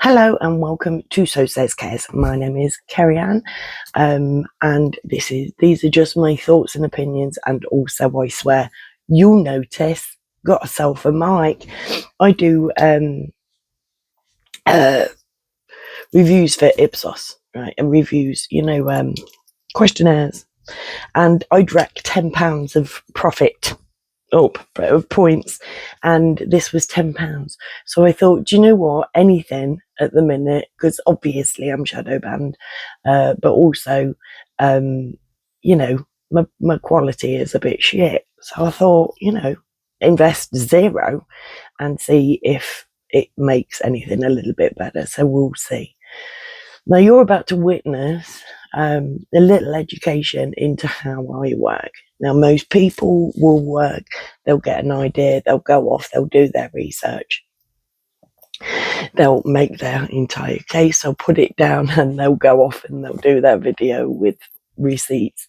Hello and welcome to So Says Cares. My name is Kerry Ann, and these are just my thoughts and opinions, and also I swear you'll notice. Got a self a mic. I do uh, reviews for Ipsos, right? And reviews, questionnaires, and I'd wreck £10 of profit up of points, and this was £10. So I thought, do you know what, anything at the minute, because obviously I'm shadow banned, but also my quality is a bit shit, so I thought, invest zero and see if it makes anything a little bit better. So we'll see. Now you're about to witness a little education into how I work. Now, most people will work, they'll get an idea, they'll go off, they'll do their research, they'll make their entire case, they'll put it down, and they'll go off and they'll do their video with receipts.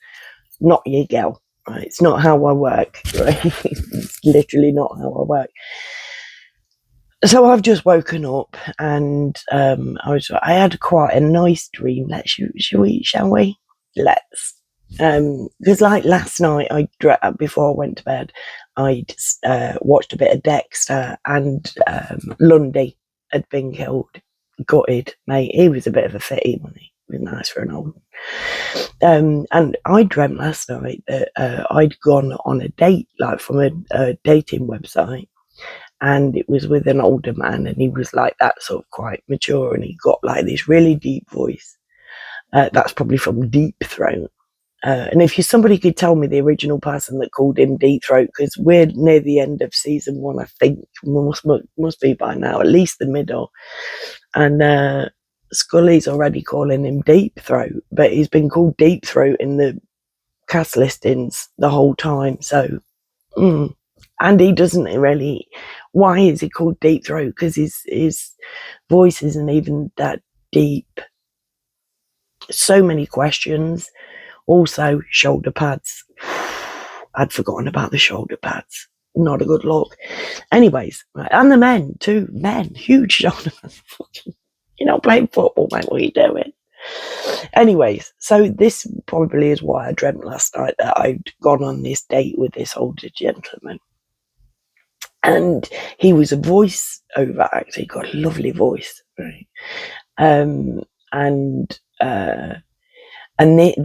Not your girl, right? It's not how I work, right? It's literally not how I work. So I've just woken up, and I had quite a nice dream. Shall we? Let's. Because like last night, before I went to bed, I'd watched a bit of Dexter, and Lundy had been killed, gutted, mate. He was a bit of a fitty, wasn't he? He was nice for an old one. And I dreamt last night that I'd gone on a date, like from a dating website, and it was with an older man, and he was like that, sort of quite mature, and he got like this really deep voice. That's probably from Deep Throat. And if somebody could tell me the original person that called him Deep Throat, because we're near the end of season 1, I think must be by now, at least the middle. And Scully's already calling him Deep Throat, but he's been called Deep Throat in the cast listings the whole time. So, and he doesn't really. Why is he called Deep Throat? Because his voice isn't even that deep. So many questions. Also, shoulder pads. I'd forgotten about the shoulder pads. Not a good look. Anyways, right, and the men too. Men, huge shoulder pads. You're not playing football, mate. What are you doing? Anyways, so this probably is why I dreamt last night that I'd gone on this date with this older gentleman. And he was a voice over actor. He got a lovely voice, right? And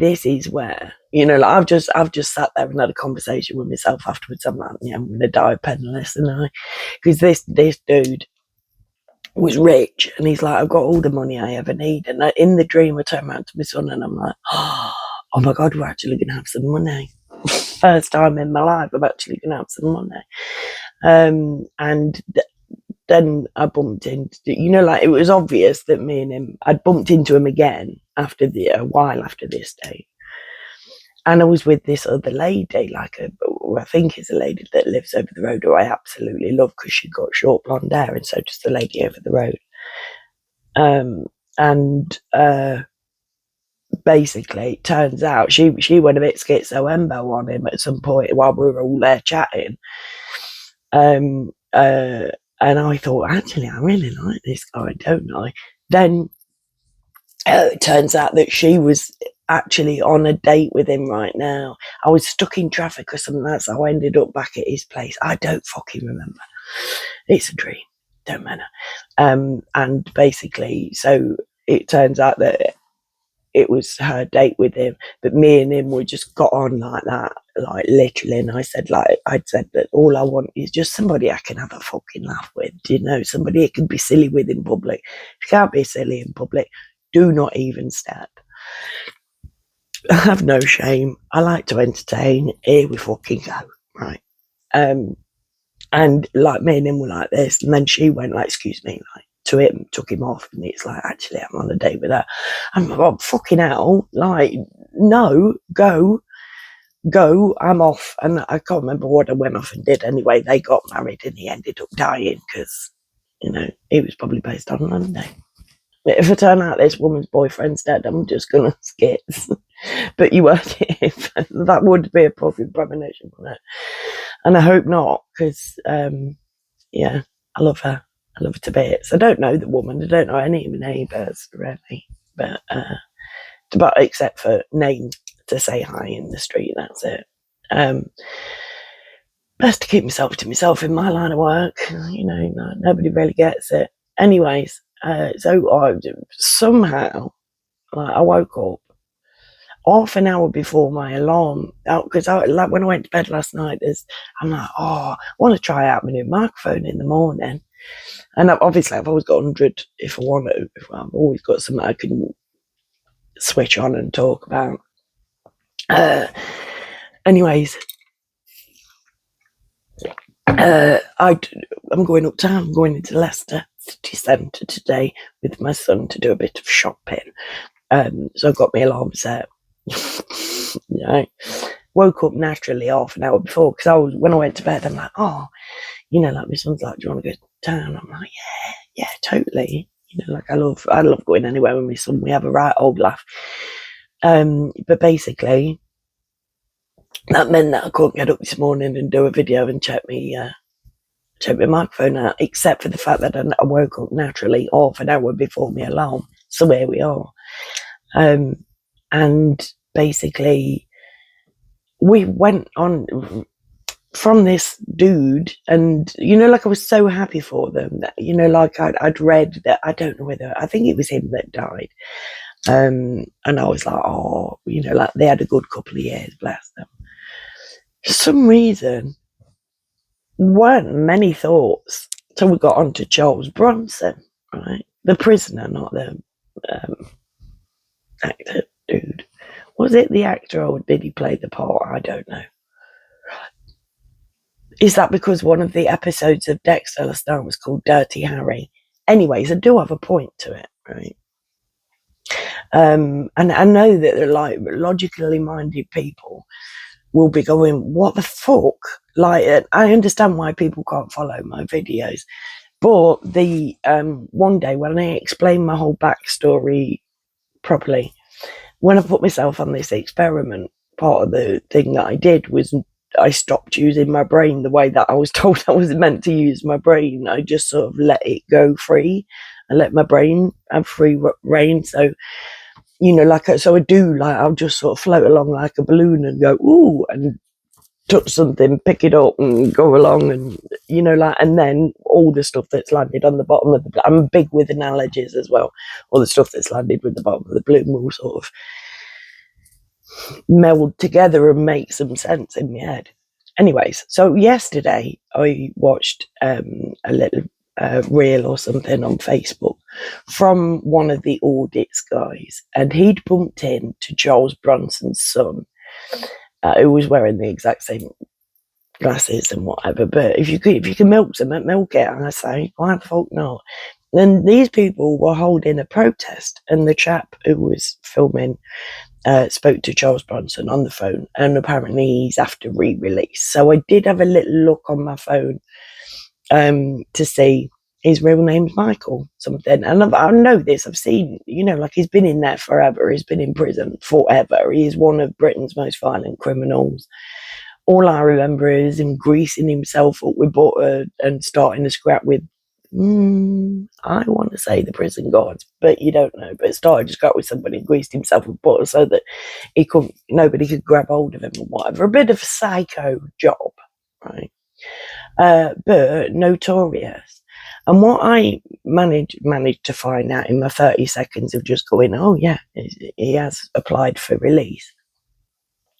this is where, like I've just sat there and had a conversation with myself afterwards. I'm like, I'm going to die penniless, and because this dude was rich, and he's like, I've got all the money I ever need. And in the dream, I turned around to my son, and I'm like, oh my God, we're actually going to have some money. First time in my life, I'm actually going to have some money. Then I bumped into, it was obvious that me and him, I'd bumped into him again a while after this date. And I was with this other lady, I think is a lady that lives over the road, who I absolutely love because she got short blonde hair, and so does the lady over the road. Basically, it turns out she went a bit schizo-embo on him at some point while we were all there chatting. And I thought, actually, I really like this guy, don't I? Then it turns out that she was actually on a date with him right now. I was stuck in traffic or something, that's how I ended up back at his place. I don't fucking remember. It's a dream. Don't matter. And basically, so it turns out that it was her date with him, but me and him were just got on like that, like literally. And I'd said that all I want is just somebody I can have a fucking laugh with, somebody I can be silly with in public. If you can't be silly in public, do not even step. I have no shame. I like to entertain. Here we fucking go, right? And like me and him were like this, and then she went like, excuse me, like, to him, took him off, and it's like, actually, I'm on a date with her. I'm like, oh, fucking hell, like, no, go, I'm off. And I can't remember what I went off and did. Anyway, they got married, and he ended up dying because, he was probably based on Monday. But if it turn out this woman's boyfriend's dead, I'm just gonna skip. But you weren't if that would be a public premonition, wouldn't it? And I hope not, because I love her. I love her to bits. I don't know the woman. I don't know any of my neighbours, really. But except for name to say hi in the street, that's it. Best to keep myself to myself in my line of work. Nobody really gets it. Anyways, so somehow, I woke up half an hour before my alarm, because when I went to bed last night, I'm like, I want to try out my new microphone in the morning. And obviously, I've always got 100 if I want to. I've always got something I can switch on and talk about. Anyways, I'm going uptown. I'm going into Leicester city centre today with my son to do a bit of shopping. So I've got my alarm set. Woke up naturally half an hour before, because when I went to bed, I'm like, like my son's like, do you want to go to town? I'm like, yeah, totally. I love going anywhere with my son. We have a right old laugh. But basically, that meant that I couldn't get up this morning and do a video and check my microphone out, except for the fact that I woke up naturally half an hour before my alarm. So here we are. And basically, we went on from this dude, and I was so happy for them that I'd read that, I don't know whether, I think it was him that died, and I was like, they had a good couple of years, bless them. For some reason, weren't many thoughts till we got onto Charles Bronson, right? The prisoner, not the actor dude. Was it the actor, or did he play the part? I don't know. Is that because one of the episodes of Dexter last night was called Dirty Harry? Anyways, I do have a point to it, right? And I know that they're like logically minded people will be going, what the fuck? Like, I understand why people can't follow my videos, but the one day when I explained my whole backstory properly, when I put myself on this experiment, part of the thing that I did was I stopped using my brain the way that I was told I was meant to use my brain. I just sort of let it go free and let my brain have free reign. So, so I do, I'll just sort of float along like a balloon and go, ooh, and touch something, pick it up and go along, and, and then all the stuff that's landed on the bottom of the, I'm big with analogies as well. All the stuff that's landed with the bottom of the balloon will sort of meld together and make some sense in my head. Anyways, so yesterday I watched a little reel or something on Facebook from one of the audits guys, and he'd bumped into Charles Bronson's son, who was wearing the exact same glasses and whatever. But if you can milk them, milk it. And I say, why the fuck not? And these people were holding a protest, and the chap who was filming spoke to Charles Bronson on the phone, and apparently he's after re-release. So I did have a little look on my phone to see his real name's Michael something, and I know this. I've seen, he's been in there forever. He's been in prison forever. He's one of Britain's most violent criminals. All I remember is him greasing himself up with butter and starting to scrap with, I want to say the prison guards, but you don't know. But started to scrap with somebody and greased himself with butter so that nobody could grab hold of him or whatever. A bit of a psycho job, right? But notorious. And what I managed to find out in my 30 seconds of just going, oh yeah, he has applied for release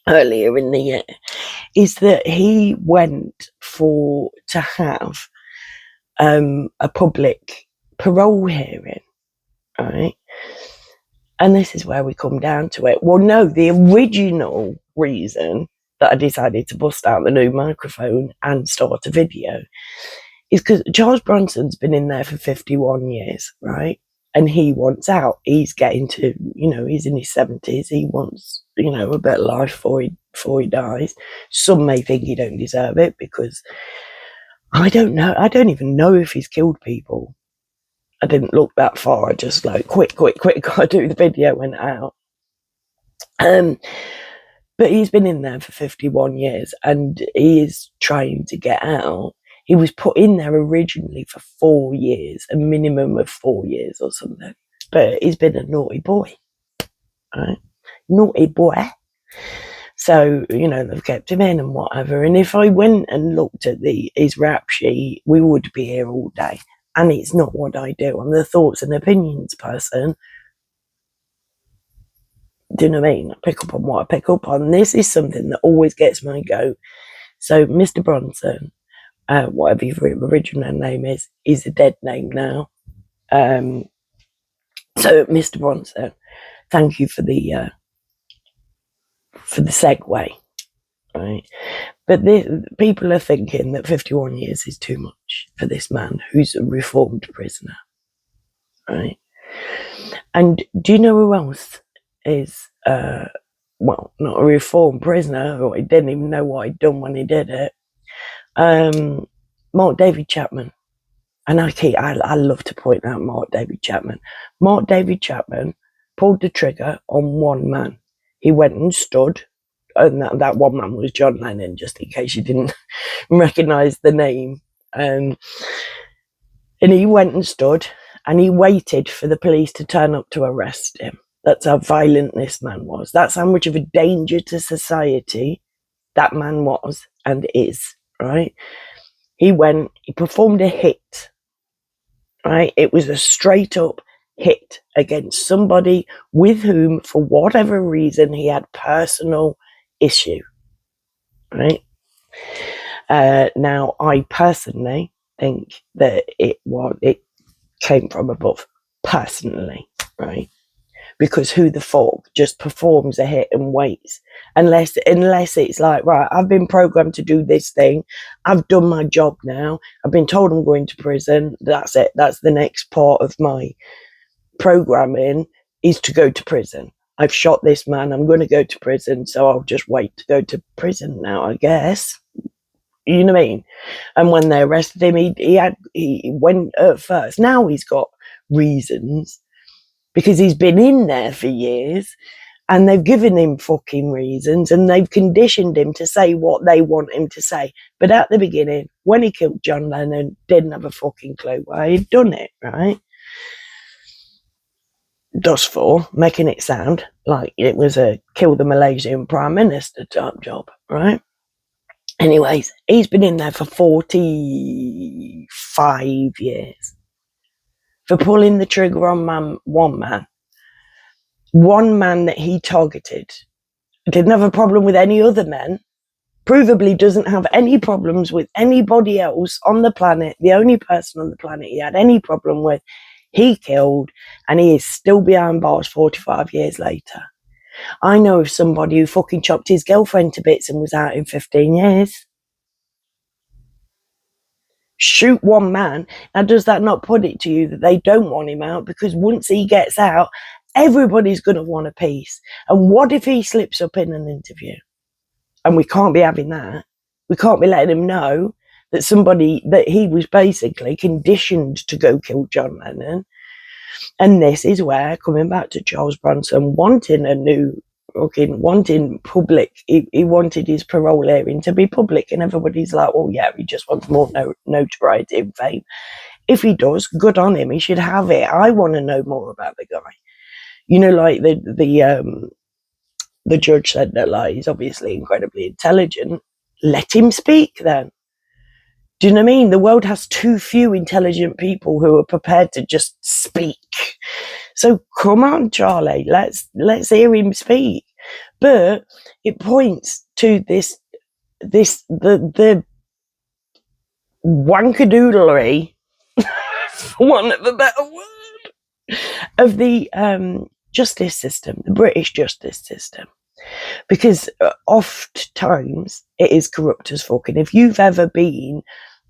earlier in the year, is that he went to have a public parole hearing, right? And this is where we come down to it. Well, no, the original reason that I decided to bust out the new microphone and start a video is because Charles Bronson's been in there for 51 years, right? And he wants out. He's getting to, he's in his 70s. He wants, a better life before he dies. Some may think he don't deserve it because I don't know. I don't even know if he's killed people. I didn't look that far. I just quick, gotta do the video, went out. But he's been in there for 51 years and he is trying to get out. He was put in there originally for 4 years, a minimum of 4 years or something. But he's been a naughty boy, right? Naughty boy. So, they've kept him in and whatever. And if I went and looked at his rap sheet, we would be here all day. And it's not what I do. I'm the thoughts and opinions person. Do you know what I mean? I pick up on what I pick up on. This is something that always gets my goat. So, Mr. Bronson, whatever your original name is, he's a dead name now. So, Mr. Bronson, thank you for the segue, right? But people are thinking that 51 years is too much for this man who's a reformed prisoner, right? And do you know who else is, not a reformed prisoner, or he didn't even know what he'd done when he did it? Mark David Chapman. And I love to point out Mark David Chapman. Mark David Chapman pulled the trigger on one man. He went and stood, and that one man was John Lennon, just in case you didn't recognise the name. And he went and stood, and he waited for the police to turn up to arrest him. That's how violent this man was. That's how much of a danger to society that man was and is, right? He performed a hit, right? It was a straight up hit against somebody with whom, for whatever reason, he had personal issue, right? Now, I personally think that it came from above, personally, right? Because who the fuck just performs a hit and waits? Unless it's like, right, I've been programmed to do this thing. I've done my job now. I've been told I'm going to prison. That's it. That's the next part of my programming, is to go to prison. I've shot this man. I'm going to go to prison. So I'll just wait to go to prison now, I guess. You know what I mean? And when they arrested him, he went at first. Now he's got reasons, because he's been in there for years, and they've given him fucking reasons, and they've conditioned him to say what they want him to say. But at the beginning, when he killed John Lennon, didn't have a fucking clue why he'd done it, right? Thus for making it sound like it was a kill the Malaysian Prime Minister type job, right? Anyways, he's been in there for 45 years for pulling the trigger on one man that he targeted. Didn't have a problem with any other men, provably doesn't have any problems with anybody else on the planet. The only person on the planet he had any problem with, he killed, and he is still behind bars 45 years later. I know of somebody who fucking chopped his girlfriend to bits and was out in 15 years. Shoot one man. Now, does that not put it to you that they don't want him out? Because once he gets out, everybody's going to want a piece. And what if he slips up in an interview? And we can't be having that. We can't be letting him know that he was basically conditioned to go kill John Lennon. And this is where, coming back to Charles Bronson, wanting public, he wanted his parole hearing to be public, and everybody's like, well, yeah, he just wants more notoriety and fame. If he does, good on him, he should have it. I want to know more about the guy. Like the judge said that, like, he's obviously incredibly intelligent. Let him speak then. Do you know what I mean? The world has too few intelligent people who are prepared to just speak. So come on, Charlie, let's hear him speak. But it points to the wankadoodlery, for want of a better word, of the justice system, the British justice system. Because oft times it is corrupt as fuck. And if you've ever been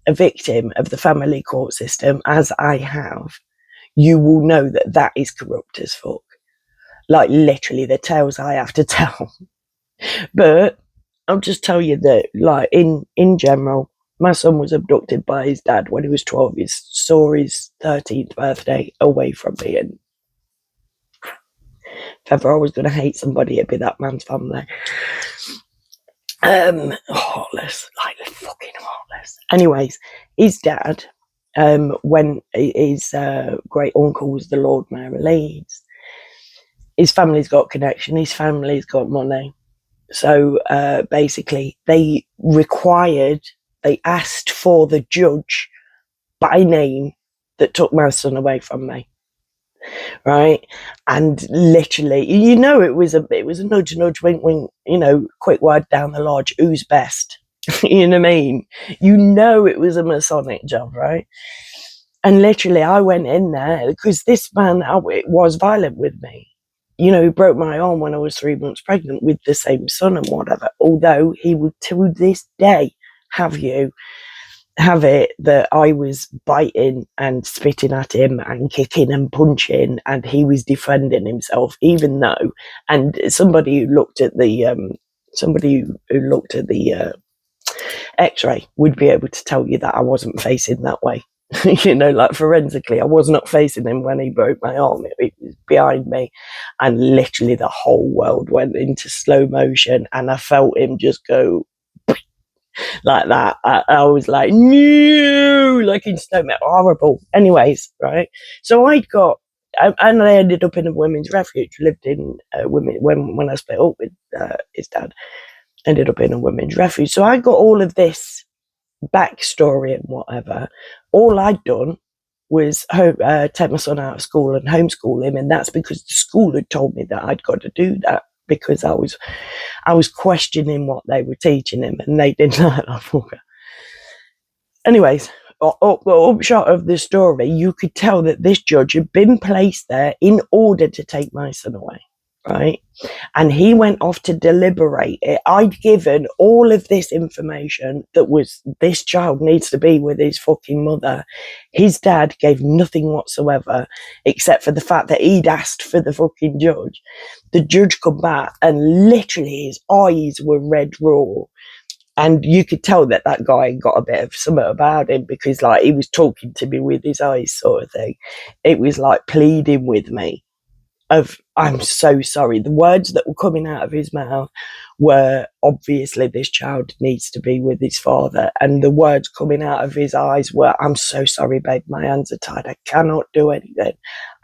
a victim of the family court system, as I have, you will know that is corrupt as fuck. Like, literally, the tales I have to tell. But I'll just tell you that, like, in general, my son was abducted by his dad when he was 12. He saw his 13th birthday away from me, and if ever I was going to hate somebody, it'd be that man's family. Heartless, like fucking heartless. Anyways, his dad, when his great uncle was the Lord Mayor of Leeds, his family's got connection, his family's got money. So basically, they asked for the judge by name that took my son away from me. Right, and literally, it was a nudge, nudge, wink, wink. Quick word down the lodge. Who's best? You know what I mean? It was a Masonic job, right? And literally, I went in there because this man was violent with me. He broke my arm when I was 3 months pregnant with the same son and whatever. Although he would to this day have it that I was biting and spitting at him and kicking and punching, and he was defending himself, even though, and somebody who looked at the X-ray would be able to tell you that I wasn't facing that way. Like forensically, I was not facing him when he broke my arm. It was behind me, and literally the whole world went into slow motion, and I felt him just go like that. I was like, no, like in snow, horrible. Anyways, right. So and I ended up in a women's refuge. Lived in women when I split up with his dad. Ended up in a women's refuge. So I got all of this backstory and whatever. All I'd done was take my son out of school and homeschool him, and that's because the school had told me that I'd got to do that because I was questioning what they were teaching him, and they didn't like that fucker. Anyways, upshot of the story, you could tell that this judge had been placed there in order to take my son away, right? And he went off to deliberate it. I'd given all of this information that was, this child needs to be with his fucking mother. His dad gave nothing whatsoever, except for the fact that he'd asked for the fucking judge. The judge come back and literally his eyes were red raw. And you could tell that guy got a bit of something about him because like he was talking to me with his eyes sort of thing. It was like pleading with me of, I'm so sorry. The words that were coming out of his mouth were obviously this child needs to be with his father. And the words coming out of his eyes were, I'm so sorry, babe. My hands are tied. I cannot do anything.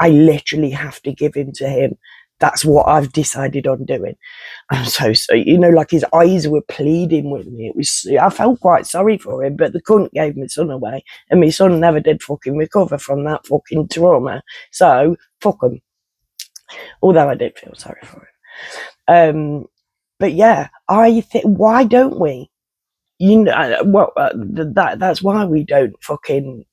I literally have to give him to him. That's what I've decided on doing. I'm so sorry. Like his eyes were pleading with me. I felt quite sorry for him, but the cunt gave my son away, and my son never did fucking recover from that fucking trauma. So, fuck him. Although I did feel sorry for him. But yeah, I think, why don't we? That's why we don't fucking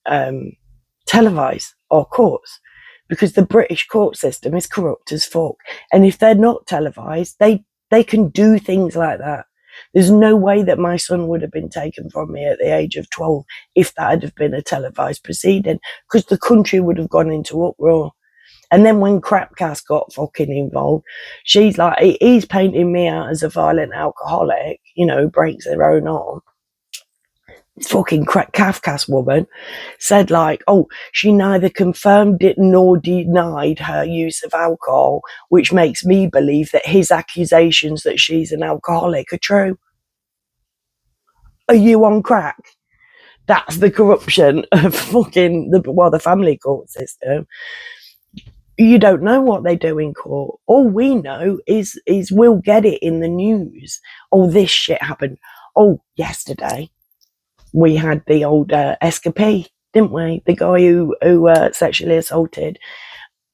televise our courts. Because the British court system is corrupt as fuck. And if they're not televised, they can do things like that. There's no way that my son would have been taken from me at the age of 12 if that had been a televised proceeding, because the country would have gone into uproar. And then when Crapcast got fucking involved, she's like, he's painting me out as a violent alcoholic, breaks their own arm. Fucking Kafka's woman said like, oh, she neither confirmed it nor denied her use of alcohol, which makes me believe that his accusations that she's an alcoholic are true. Are you on crack? That's the corruption of fucking the family court system. You don't know what they do in court. All we know is we'll get it in the news. Oh, this shit happened. Oh, yesterday we had the old escapee, didn't we? The guy who sexually assaulted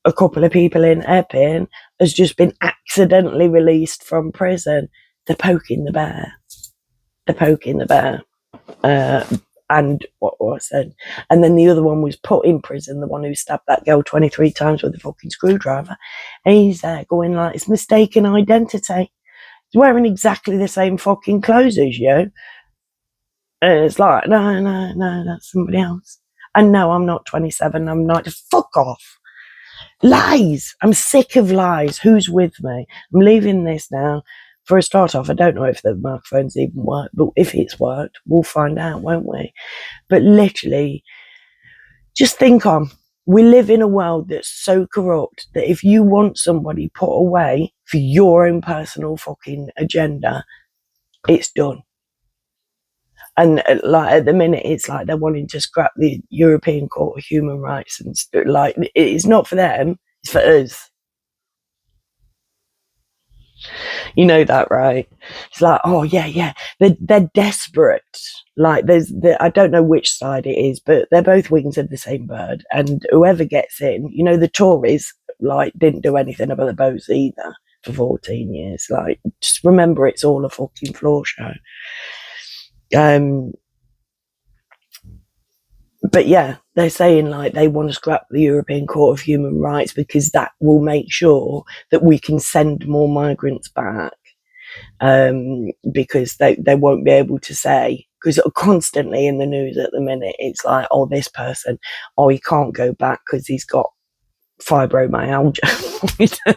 a couple of people in Epping has just been accidentally released from prison. They're poking the bear. And what was it? And then the other one was put in prison, the one who stabbed that girl 23 times with a fucking screwdriver. And he's there going like, it's mistaken identity. He's wearing exactly the same fucking clothes as you. And it's like, no, that's somebody else. And no, I'm not 27. I'm not. Fuck off. Lies. I'm sick of lies. Who's with me? I'm leaving this now. For a start off, I don't know if the microphones even work, but if it's worked, we'll find out, won't we? But literally, just think on. We live in a world that's so corrupt that if you want somebody put away for your own personal fucking agenda, It's done. And like at the minute, it's like they're wanting to scrap the European Court of Human Rights, and like it's not for them, it's for us. You know that, right? It's like, oh yeah, they're desperate. Like I don't know which side it is, but they're both wings of the same bird. And whoever gets in, the Tories like didn't do anything about the boats either for 14 years. Like, just remember, it's all a fucking floor show. But yeah, they're saying like they want to scrap the European Court of Human Rights because that will make sure that we can send more migrants back. Because they won't be able to say, because constantly in the news at the minute, it's like, oh, this person, oh, he can't go back because he's got fibromyalgia.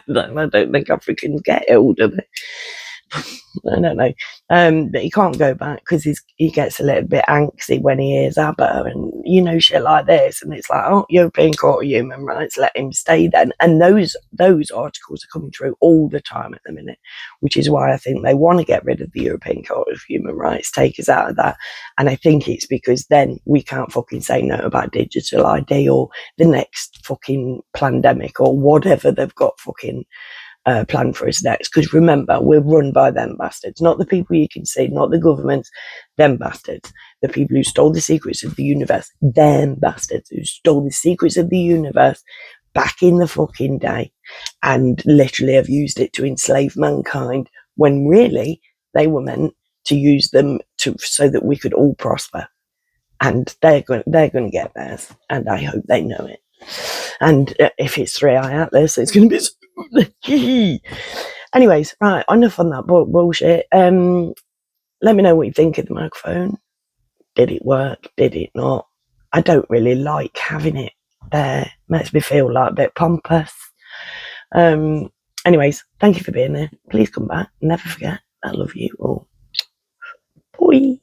I don't think Africans get ill, do they? I don't know. But he can't go back because he gets a little bit angsty when he hears ABBA and shit like this. And it's like, oh, European Court of Human Rights, let him stay then. And those articles are coming through all the time at the minute, which is why I think they want to get rid of the European Court of Human Rights, take us out of that. And I think it's because then we can't fucking say no about digital ID or the next fucking pandemic or whatever they've got fucking plan for us next. Because remember, we're run by them bastards, not the people you can see, not the governments, them bastards. The people who stole the secrets of the universe, them bastards who stole the secrets of the universe back in the fucking day and literally have used it to enslave mankind when really they were meant to use them so that we could all prosper. And they're going to get theirs, and I hope they know it. And if it's 3i Atlas, it's going to be anyways, right, enough on that bullshit. Let me know what you think of the microphone. Did it work? Did it not? I don't really like having it there. Makes me feel like a bit pompous. Anyways, thank you for being there. Please come back. Never forget, I love you all. Bye.